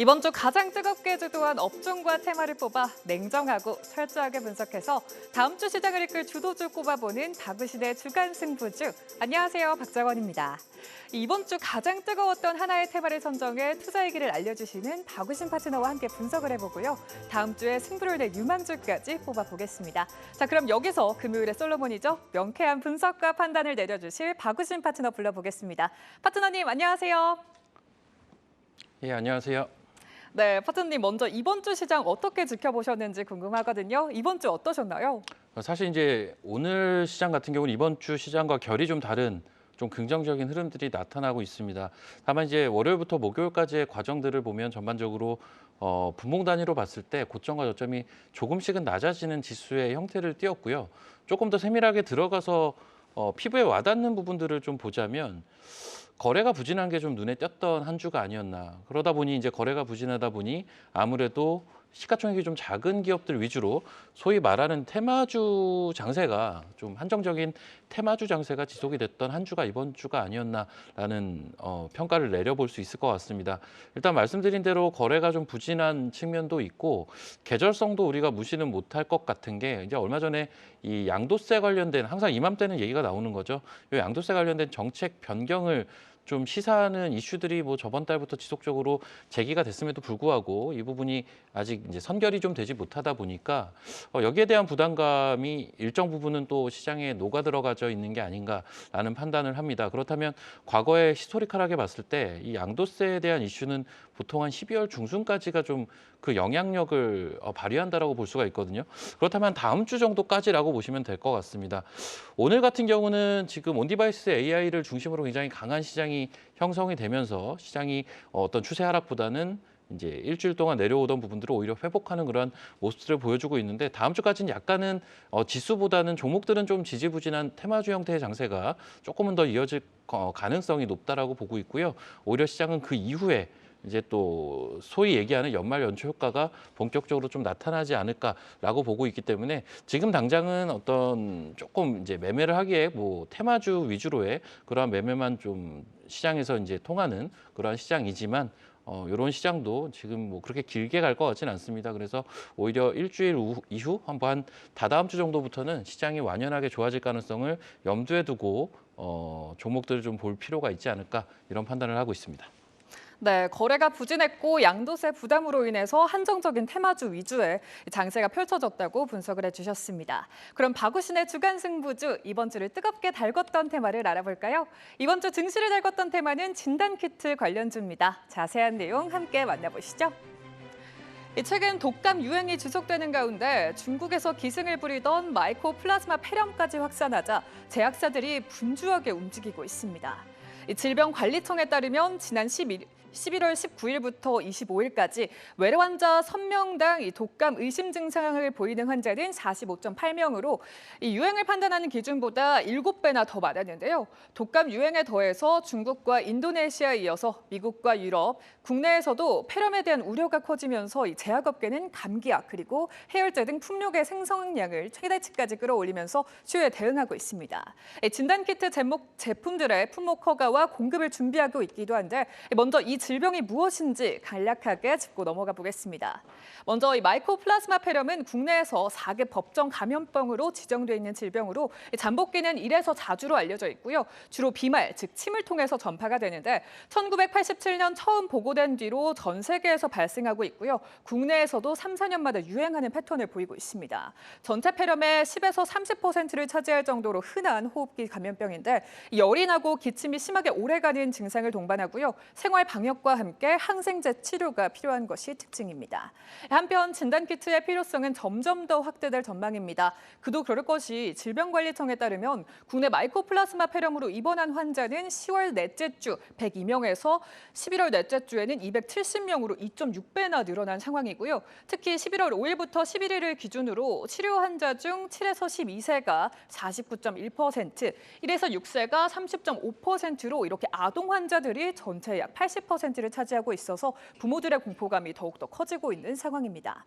이번 주 가장 뜨겁게 주도한 업종과 테마를 뽑아 냉정하고 철저하게 분석해서 다음 주 시장을 이끌 주도주 꼽아보는 박우신의 주간 승부주. 안녕하세요, 박정원입니다. 이번 주 가장 뜨거웠던 하나의 테마를 선정해 투자 얘기를 알려주시는 박우신 파트너와 함께 분석을 해보고요. 다음 주에 승부를 낼 유망주까지 뽑아보겠습니다. 자, 그럼 여기서 금요일의 솔로몬이죠. 명쾌한 분석과 판단을 내려주실 박우신 파트너 불러보겠습니다. 파트너님, 안녕하세요. 예, 안녕하세요. 네, 파트너님 먼저 이번 주 시장 어떻게 지켜보셨는지 궁금하거든요. 이번 주 어떠셨나요? 사실 이제 오늘 시장 같은 경우는 이번 주 시장과 결이 좀 다른 좀 긍정적인 흐름들이 나타나고 있습니다. 다만 이제 월요일부터 목요일까지의 과정들을 보면 전반적으로 분봉 단위로 봤을 때 고점과 저점이 조금씩은 낮아지는 지수의 형태를 띄었고요. 조금 더 세밀하게 들어가서 피부에 와닿는 부분들을 좀 보자면 거래가 부진한 게 좀 눈에 띄었던 한 주가 아니었나. 그러다 보니 이제 거래가 부진하다 보니 아무래도 시가총액이 좀 작은 기업들 위주로 소위 말하는 테마주 장세가 좀 한정적인 테마주 장세가 지속이 됐던 한 주가 이번 주가 아니었나라는 평가를 내려볼 수 있을 것 같습니다. 일단 말씀드린 대로 거래가 좀 부진한 측면도 있고 계절성도 우리가 무시는 못할 것 같은 게 이제 얼마 전에 이 양도세 관련된 항상 이맘때는 얘기가 나오는 거죠. 이 양도세 관련된 정책 변경을 좀 시사하는 이슈들이 뭐 저번 달부터 지속적으로 제기가 됐음에도 불구하고 이 부분이 아직 이제 선결이 좀 되지 못하다 보니까 여기에 대한 부담감이 일정 부분은 또 시장에 녹아 들어가져 있는 게 아닌가라는 판단을 합니다. 그렇다면 과거에 히스토리컬하게 봤을 때 이 양도세에 대한 이슈는 보통 한 12월 중순까지가 좀 그 영향력을 발휘한다라고 볼 수가 있거든요. 그렇다면 다음 주 정도까지라고 보시면 될 것 같습니다. 오늘 같은 경우는 지금 온디바이스 AI를 중심으로 굉장히 강한 시장이 형성이 되면서 시장이 어떤 추세 하락보다는 이제 일주일 동안 내려오던 부분들을 오히려 회복하는 그런 모습들을 보여주고 있는데 다음 주까지는 약간은 지수보다는 종목들은 좀 지지부진한 테마주 형태의 장세가 조금은 더 이어질 가능성이 높다라고 보고 있고요. 오히려 시장은 그 이후에 이제 또 소위 얘기하는 연말 연초 효과가 본격적으로 좀 나타나지 않을까라고 보고 있기 때문에 지금 당장은 어떤 조금 이제 매매를 하기에 뭐 테마주 위주로의 그러한 매매만 좀 시장에서 이제 통하는 그러한 시장이지만 이런 시장도 지금 뭐 그렇게 길게 갈 것 같지는 않습니다. 그래서 오히려 일주일 이후 한번 다다음 주 정도부터는 시장이 완연하게 좋아질 가능성을 염두에 두고 종목들을 좀 볼 필요가 있지 않을까 이런 판단을 하고 있습니다. 네, 거래가 부진했고 양도세 부담으로 인해서 한정적인 테마주 위주의 장세가 펼쳐졌다고 분석을 해주셨습니다. 그럼 박우신의 주간 승부주, 이번 주를 뜨겁게 달궜던 테마를 알아볼까요? 이번 주 증시를 달궜던 테마는 진단키트 관련주입니다. 자세한 내용 함께 만나보시죠. 최근 독감 유행이 지속되는 가운데 중국에서 기승을 부리던 마이코 플라즈마 폐렴까지 확산하자 제약사들이 분주하게 움직이고 있습니다. 질병관리청에 따르면 지난 11월 19일부터 25일까지 외래 환자 1000명당 이 독감 의심 증상을 보이는 환자는 45.8명으로 이 유행을 판단하는 기준보다 7배나 더 많았는데요. 독감 유행에 더해서 중국과 인도네시아에 이어서 미국과 유럽, 국내에서도 폐렴에 대한 우려가 커지면서 이 제약업계는 감기약 그리고 해열제 등 품목의 생성량을 최대치까지 끌어올리면서 수요에 대응하고 있습니다. 진단키트 제품들의 품목 허가와 공급을 준비하고 있기도 한데 먼저 이 질병이 무엇인지 간략하게 짚고 넘어가 보겠습니다. 먼저 이 마이코플라즈마 폐렴은 국내에서 4급 법정 감염병으로 지정돼 있는 질병으로 잠복기는 1에서 4주로 알려져 있고요. 주로 비말, 즉 침을 통해서 전파가 되는데 1987년 처음 보고된 뒤로 전 세계에서 발생하고 있고요. 국내에서도 3, 4년마다 유행하는 패턴을 보이고 있습니다. 전체 폐렴의 10에서 30%를 차지할 정도로 흔한 호흡기 감염병인데 열이 나고 기침이 심하게 오래가는 증상을 동반하고요. 생활 방역과 함께 항생제 치료가 필요한 것이 특징입니다. 한편 진단키트의 필요성은 점점 더 확대될 전망입니다. 그도 그럴 것이 질병관리청에 따르면 국내 마이코플라즈마 폐렴으로 입원한 환자는 10월 넷째 주 102명에서 11월 넷째 주에는 270명으로 2.6배나 늘어난 상황이고요. 특히 11월 5일부터 11일을 기준으로 치료 환자 중 7에서 12세가 49.1%, 1에서 6세가 30.5%로 이렇게 아동 환자들이 전체 약 80% 70%를 차지하고 있어서 부모들의 공포감이 더욱더 커지고 있는 상황입니다.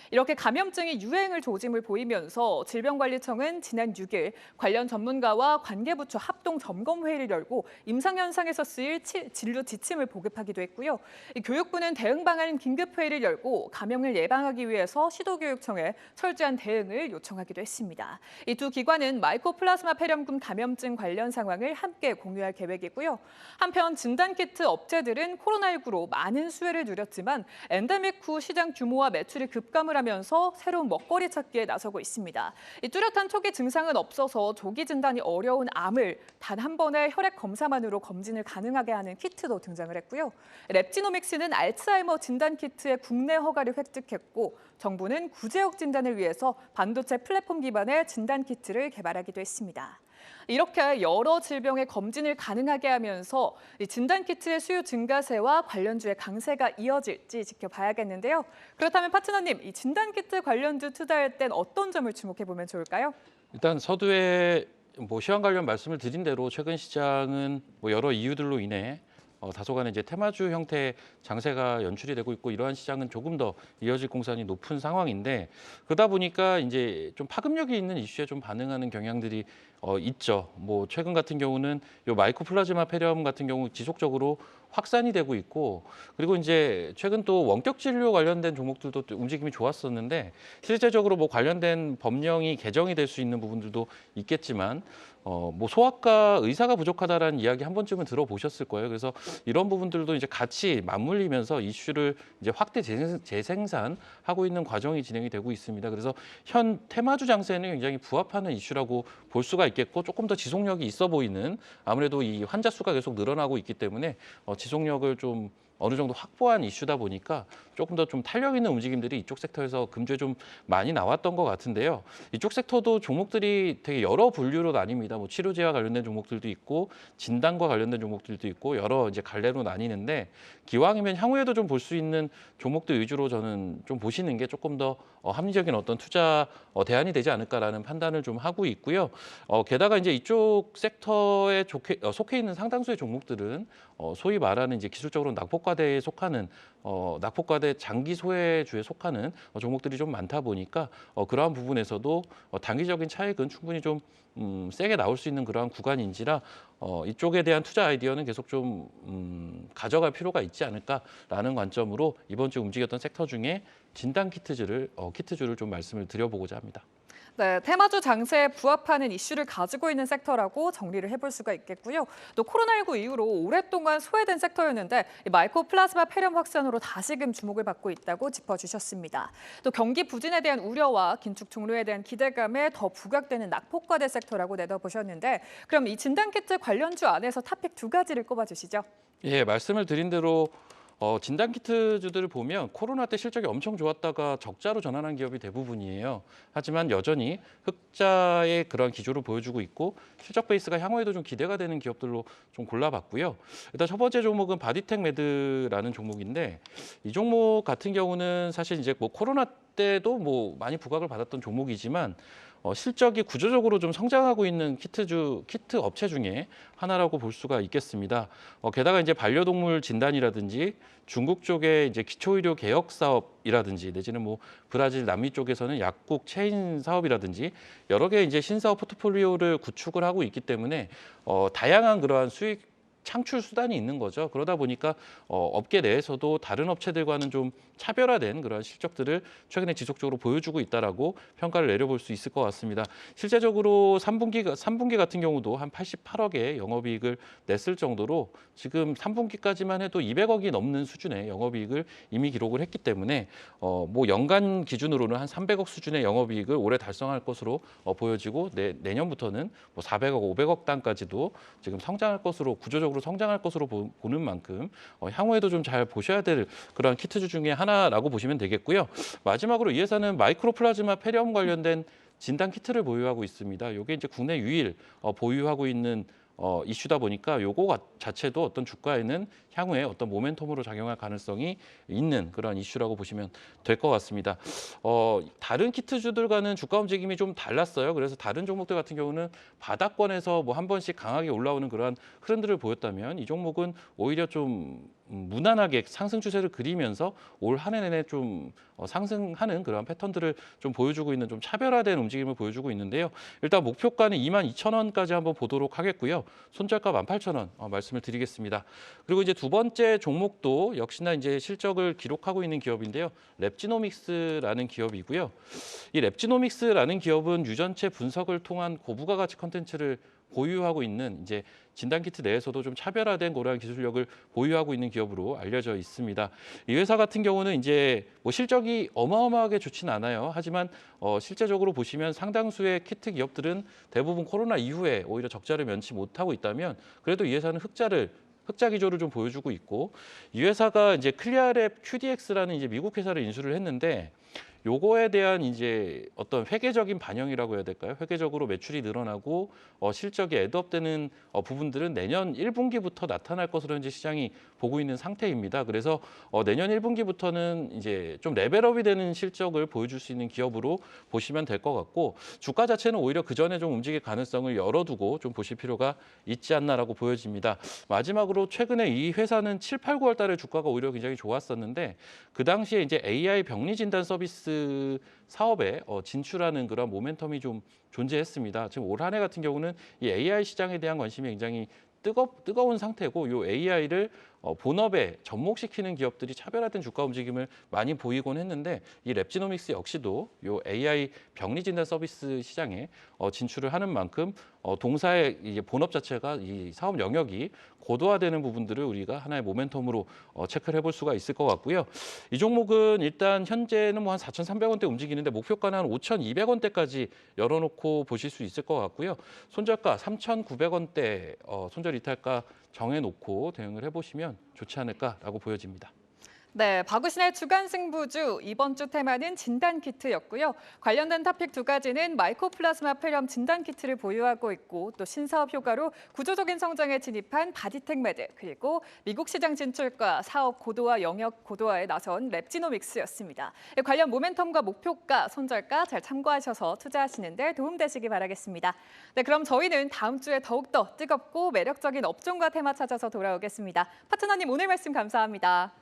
이렇게 감염증이 유행을 조짐을 보이면서 질병관리청은 지난 6일 관련 전문가와 관계부처 합동 점검 회의를 열고 임상 현상에서 쓰일 진료 지침을 보급하기도 했고요. 교육부는 대응 방안 긴급 회의를 열고 감염을 예방하기 위해서 시도교육청에 철저한 대응을 요청하기도 했습니다. 이 두 기관은 마이코플라즈마 폐렴균 감염증 관련 상황을 함께 공유할 계획이고요. 한편 진단키트 업체들은 코로나19로 많은 수혜를 누렸지만 엔데믹 후 시장 규모와 매출이 급감을 하면서 새로운 먹거리 찾기에 나서고 있습니다. 이 뚜렷한 초기 증상은 없어서 조기 진단이 어려운 암을 단 한 번의 혈액 검사만으로 검진을 가능하게 하는 키트도 등장을 했고요. 랩지노믹스는 알츠하이머 진단 키트의 국내 허가를 획득했고 정부는 구제역 진단을 위해서 반도체 플랫폼 기반의 진단 키트를 개발하기도 했습니다. 이렇게 여러 질병의 검진을 가능하게 하면서 진단키트의 수요 증가세와 관련주의 강세가 이어질지 지켜봐야겠는데요. 그렇다면 파트너님, 이 진단키트 관련주 투자할 땐 어떤 점을 주목해보면 좋을까요? 일단 서두에 시황 관련 말씀을 드린 대로 최근 시장은 여러 이유들로 인해 다소간의 이제 테마주 형태의 장세가 연출이 되고 있고 이러한 시장은 조금 더 이어질 공산이 높은 상황인데 그러다 보니까 이제 좀 파급력이 있는 이슈에 좀 반응하는 경향들이 있죠. 최근 같은 경우는 요 마이코플라즈마 폐렴 같은 경우 지속적으로 확산이 되고 있고 그리고 이제 최근 또 원격 진료 관련된 종목들도 또 움직임이 좋았었는데 실제적으로 관련된 법령이 개정이 될 수 있는 부분들도 있겠지만 소아과 의사가 부족하다라는 이야기 한 번쯤은 들어보셨을 거예요. 그래서 이런 부분들도 이제 같이 맞물리면서 이슈를 이제 확대 재생산하고 있는 과정이 진행이 되고 있습니다. 그래서 현 테마주 장세는 굉장히 부합하는 이슈라고 볼 수가 있겠고 조금 더 지속력이 있어 보이는 아무래도 이 환자 수가 계속 늘어나고 있기 때문에 지속력을 좀 어느 정도 확보한 이슈다 보니까 조금 더 좀 탄력 있는 움직임들이 이쪽 섹터에서 금주에 좀 많이 나왔던 것 같은데요. 이쪽 섹터도 종목들이 되게 여러 분류로 나뉩니다. 치료제와 관련된 종목들도 있고 진단과 관련된 종목들도 있고 여러 이제 갈래로 나뉘는데 기왕이면 향후에도 좀 볼 수 있는 종목들 위주로 저는 좀 보시는 게 조금 더 합리적인 어떤 투자 대안이 되지 않을까라는 판단을 좀 하고 있고요. 게다가 이제 이쪽 섹터에 속해 있는 상당수의 종목들은 소위 말하는 이제 기술적으로 낙폭과대에 속하는 낙폭과대 장기 소외주에 속하는 종목들이 좀 많다 보니까 그러한 부분에서도 단기적인 차익은 충분히 좀 세게 나올 수 있는 그러한 구간인지라 이쪽에 대한 투자 아이디어는 계속 좀 가져갈 필요가 있지 않을까라는 관점으로 이번 주 움직였던 섹터 중에 진단 키트주를 좀 말씀을 드려보고자 합니다. 네, 테마주 장세에 부합하는 이슈를 가지고 있는 섹터라고 정리를 해볼 수가 있겠고요. 또 코로나19 이후로 오랫동안 소외된 섹터였는데 마이코플라즈마 폐렴 확산으로 다시금 주목을 받고 있다고 짚어주셨습니다. 또 경기 부진에 대한 우려와 긴축 종료에 대한 기대감에 더 부각되는 낙폭과대 섹터라고 내다보셨는데 그럼 이 진단키트 관련주 안에서 탑픽 두 가지를 꼽아주시죠. 예, 말씀을 드린 대로 진단키트주들을 보면 코로나 때 실적이 엄청 좋았다가 적자로 전환한 기업이 대부분이에요. 하지만 여전히 흑자의 그런 기조를 보여주고 있고 실적 베이스가 향후에도 좀 기대가 되는 기업들로 좀 골라봤고요. 일단 첫 번째 종목은 바디텍 매드라는 종목인데 이 종목 같은 경우는 사실 이제 코로나 때도 많이 부각을 받았던 종목이지만 실적이 구조적으로 좀 성장하고 있는 키트 업체 중에 하나라고 볼 수가 있겠습니다. 게다가 이제 반려동물 진단이라든지 중국 쪽의 이제 기초의료 개혁 사업이라든지 내지는 브라질 남미 쪽에서는 약국 체인 사업이라든지 여러 개의 이제 신사업 포트폴리오를 구축을 하고 있기 때문에 다양한 그러한 수익 창출 수단이 있는 거죠. 그러다 보니까 업계 내에서도 다른 업체들과는 좀 차별화된 그런 실적들을 최근에 지속적으로 보여주고 있다라고 평가를 내려볼 수 있을 것 같습니다. 실제적으로 3분기 같은 경우도 한 88억의 영업이익을 냈을 정도로 지금 3분기까지만 해도 200억이 넘는 수준의 영업이익을 이미 기록을 했기 때문에 연간 기준으로는 한 300억 수준의 영업이익을 올해 달성할 것으로 보여지고 내년부터는 400억, 500억 단까지도 지금 성장할 것으로 구조적으로 성장할 것으로 보는 만큼 향후에도 좀 잘 보셔야 될 그런 키트주 중에 하나라고 보시면 되겠고요. 마지막으로 이 회사는 마이크로플라즈마 폐렴 관련된 진단 키트를 보유하고 있습니다. 이게 이제 국내 유일 보유하고 있는 이슈다 보니까 요거 자체도 어떤 주가에는 향후에 어떤 모멘텀으로 작용할 가능성이 있는 그런 이슈라고 보시면 될 것 같습니다. 다른 키트주들과는 주가 움직임이 좀 달랐어요. 그래서 다른 종목들 같은 경우는 바닥권에서 한 번씩 강하게 올라오는 그러한 흐름들을 보였다면 이 종목은 오히려 좀 무난하게 상승 추세를 그리면서 올 한 해 내내 좀 상승하는 그런 패턴들을 좀 보여주고 있는 좀 차별화된 움직임을 보여주고 있는데요. 일단 목표가는 22,000원까지 한번 보도록 하겠고요. 손절가 18,000원 말씀을 드리겠습니다. 그리고 이제 두 번째 종목도 역시나 이제 실적을 기록하고 있는 기업인데요. 랩지노믹스라는 기업이고요. 이 랩지노믹스라는 기업은 유전체 분석을 통한 고부가 가치 컨텐츠를 보유하고 있는 이제 진단키트 내에서도 좀 차별화된 그러한 기술력을 보유하고 있는 기업으로 알려져 있습니다. 이 회사 같은 경우는 이제 뭐 실적이 어마어마하게 좋진 않아요. 하지만 실제적으로 보시면 상당수의 키트 기업들은 대부분 코로나 이후에 오히려 적자를 면치 못하고 있다면 그래도 이 회사는 흑자 기조를 좀 보여주고 있고 이 회사가 이제 클리아랩 QDX라는 이제 미국 회사를 인수를 했는데 요거에 대한 이제 어떤 회계적인 반영이라고 해야 될까요? 회계적으로 매출이 늘어나고 실적이 애드업되는 부분들은 내년 1분기부터 나타날 것으로 현재 시장이 보고 있는 상태입니다. 그래서 내년 1분기부터는 이제 좀 레벨업이 되는 실적을 보여줄 수 있는 기업으로 보시면 될 것 같고 주가 자체는 오히려 그 전에 좀 움직일 가능성을 열어두고 좀 보실 필요가 있지 않나라고 보여집니다. 마지막으로 최근에 이 회사는 7, 8, 9월 달에 주가가 오히려 굉장히 좋았었는데 그 당시에 이제 AI 병리 진단 서비스 사업에 진출하는 그런 모멘텀이 좀 존재했습니다. 지금 올 한 해 같은 경우는 이 AI 시장에 대한 관심이 굉장히 뜨거운 상태고 이 AI를 본업에 접목시키는 기업들이 차별화된 주가 움직임을 많이 보이곤 했는데 이 랩지노믹스 역시도 이 AI 병리 진단 서비스 시장에 진출을 하는 만큼 동사의 이제 본업 자체가 이 사업 영역이 고도화되는 부분들을 우리가 하나의 모멘텀으로 체크를 해볼 수가 있을 것 같고요. 이 종목은 일단 현재는 뭐 한 4,300원대 움직이는데 목표가는 한 5,200원대까지 열어놓고 보실 수 있을 것 같고요. 손절가 3,900원대 손절 이탈가 정해놓고 대응을 해보시면 좋지 않을까라고 보여집니다. 네, 박우신의 주간 승부주 이번 주 테마는 진단키트였고요. 관련된 토픽 두 가지는 마이코플라즈마 폐렴 진단키트를 보유하고 있고 또 신사업 효과로 구조적인 성장에 진입한 바디텍 메드 그리고 미국 시장 진출과 사업 고도화 영역 고도화에 나선 랩지노믹스였습니다. 관련 모멘텀과 목표가, 손절가 잘 참고하셔서 투자하시는 데 도움되시기 바라겠습니다. 네, 그럼 저희는 다음 주에 더욱더 뜨겁고 매력적인 업종과 테마 찾아서 돌아오겠습니다. 파트너님 오늘 말씀 감사합니다.